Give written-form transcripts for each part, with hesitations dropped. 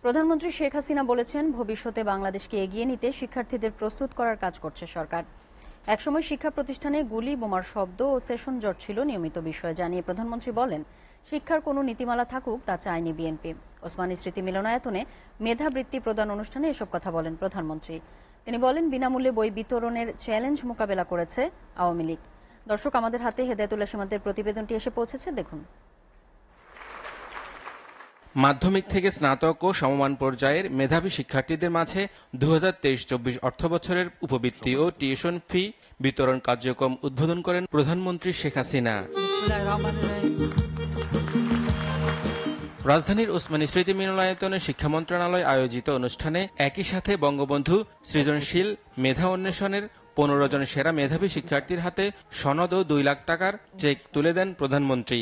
প্রধানমন্ত্রী শেখ হাসিনা বলেছেন, ভবিষ্যতে বাংলাদেশকে এগিয়ে নিতে শিক্ষার্থীদের প্রস্তুত করার কাজ করছে সরকার। একসময় শিক্ষা প্রতিষ্ঠানে গুলি, বোমার শব্দ ও সেশন জট ছিল নিয়মিত বিষয়। জানিয়ে প্রধানমন্ত্রী বলেন, শিক্ষার কোনো নীতিমালা থাকুক তা চায়নি বিএনপি। ওসমানী স্মৃতি মিলনায়তনে মেধাবৃত্তি প্রদান অনুষ্ঠানে এসব কথা বলেন প্রধানমন্ত্রী। তিনি বলেন, বিনামূল্যে বই বিতরণের চ্যালেঞ্জ মোকাবেলা করেছে আওয়ামী লীগ। দর্শক, আমাদের হাতে হেদায়েতুল্লাহ সীমান্তের প্রতিবেদনটি এসে পৌঁছেছে, দেখুন। মাধ্যমিক থেকে স্নাতক ও সমমান পর্যায়ের মেধাবী শিক্ষার্থীদের মাঝে 2023-24 অর্থবছরের উপবৃত্তি ও টিউশন ফি বিতরণ কার্যক্রম উদ্বোধন করেন প্রধানমন্ত্রী শেখ হাসিনা। রাজধানীর ওসমানী স্মৃতি মিলনায়তনে শিক্ষা মন্ত্রণালয় আয়োজিত অনুষ্ঠানে একই সাথে বঙ্গবন্ধু সৃজনশীল মেধা অন্বেষণের 15 জন সেরা মেধাবী শিক্ষার্থীর হাতে সনদ ও 2 লাখ টাকার চেক তুলে দেন প্রধানমন্ত্রী।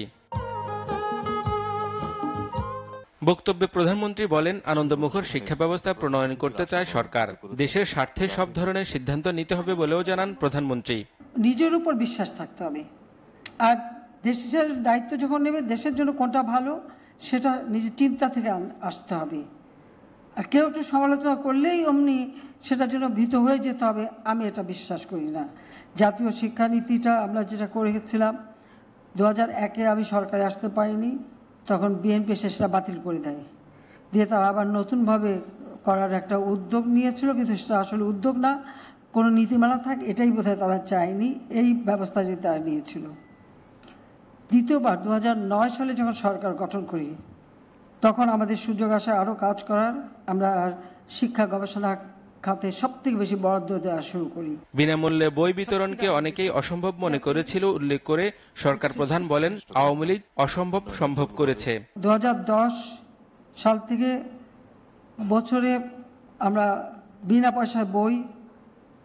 বক্তব্যে প্রধানমন্ত্রী বলেন, আনন্দমুখর শিক্ষা ব্যবস্থা প্রণয়ন করতে চায় সরকার। দেশের স্বার্থে সব ধরনের সিদ্ধান্ত নিতে হবে বলেও জানান প্রধানমন্ত্রী। নিজের উপর বিশ্বাস থাকতে হবে, আর দেশের দায়িত্ব যখন নেবে, দেশের জন্য কোনটা ভালো সেটা নিজের চিন্তা থেকে আসতে হবে। আর কেউ একটু সমালোচনা করলেই অমনি সেটার জন্য ভীত হয়ে যেতে হবে, আমি এটা বিশ্বাস করি না। জাতীয় শিক্ষানীতিটা আমরা যেটা করেছিলাম 2001-এ, আমি সরকারে আসতে পারিনি, তখন বিএনপি সেটা বাতিল করে দেয়, দিয়ে তারা আবার নতুনভাবে করার একটা উদ্যোগ নিয়েছিল, কিন্তু সেটা আসলে উদ্যোগ না, কোনো নীতিমালা থাক এটাই বোধহয় তারা চায়নি, এই ব্যবস্থাটি তারা নিয়েছিল। দ্বিতীয়বার 2009 সালে যখন সরকার গঠন করি, তখন আমাদের সুযোগ আসে আরও কাজ করার। আমরা শিক্ষা গবেষণা খাতে সবথেকে বেশি বরাদ্দ দেওয়া শুরু করি। বিনামূল্যে বই বিতরণকে অনেকেই অসম্ভব মনে করেছিল উল্লেখ করে সরকার প্রধান বলেন, আওয়ামী লীগ অসম্ভব সম্ভব করেছে। 2010 সাল থেকে বছরে আমরা বিনা পয়সায় বই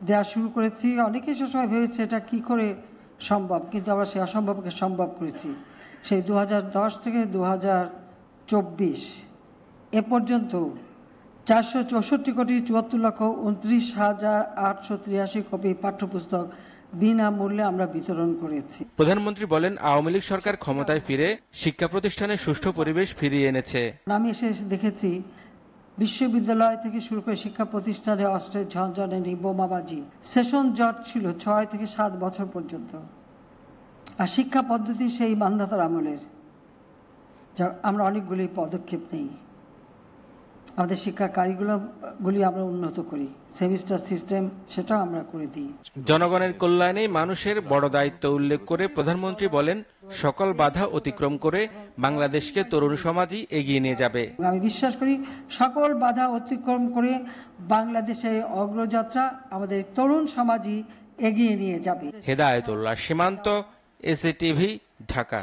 দেওয়া শুরু করেছি। অনেকেই সে সময় ভেবেছে এটা কি করে সম্ভব, কিন্তু আমরা সেই অসম্ভবকে সম্ভব করেছি। সেই 2010 থেকে 2024 এ পর্যন্ত 464,74,29,883 কপি পাঠ্যপুস্তক বিনামূল্যে আমরা বিতরণ করেছি। প্রধানমন্ত্রী বলেন, আওয়ামী লীগ সরকার ক্ষমতায় ফিরে শিক্ষা প্রতিষ্ঠানে সুষ্ঠু পরিবেশ ফিরিয়ে এনেছে। আমি এসে দেখেছি বিশ্ববিদ্যালয় থেকে শুরু করে শিক্ষা প্রতিষ্ঠানে অস্ত্রের ঝনঝনানি, বোমাবাজি, সেশন জট ছিল 6 থেকে 7 বছর পর্যন্ত। আর শিক্ষা পদ্ধতি সেই মান্ধাতার আমলের, যা আমরা অনেকগুলি পদক্ষেপ নেই। আমাদের শিক্ষা কারিকুলামগুলি আমরা উন্নত করি, সেমিস্টার সিস্টেম সেটাও আমরা করে দিই। জনগণের কল্যাণে মানুষের বড় দায়িত্ব উল্লেখ করে প্রধানমন্ত্রী বলেন, সকল বাধা অতিক্রম করে বাংলাদেশকে তরুণ সমাজই এগিয়ে নিয়ে যাবে। আমি বিশ্বাস করি সকল বাধা অতিক্রম করে বাংলাদেশের অগ্রযাত্রা আমাদের তরুণ সমাজই এগিয়ে নিয়ে যাবে। হেদায়েতুল্লাহ সীমান্ত, এসএটিভি, ঢাকা।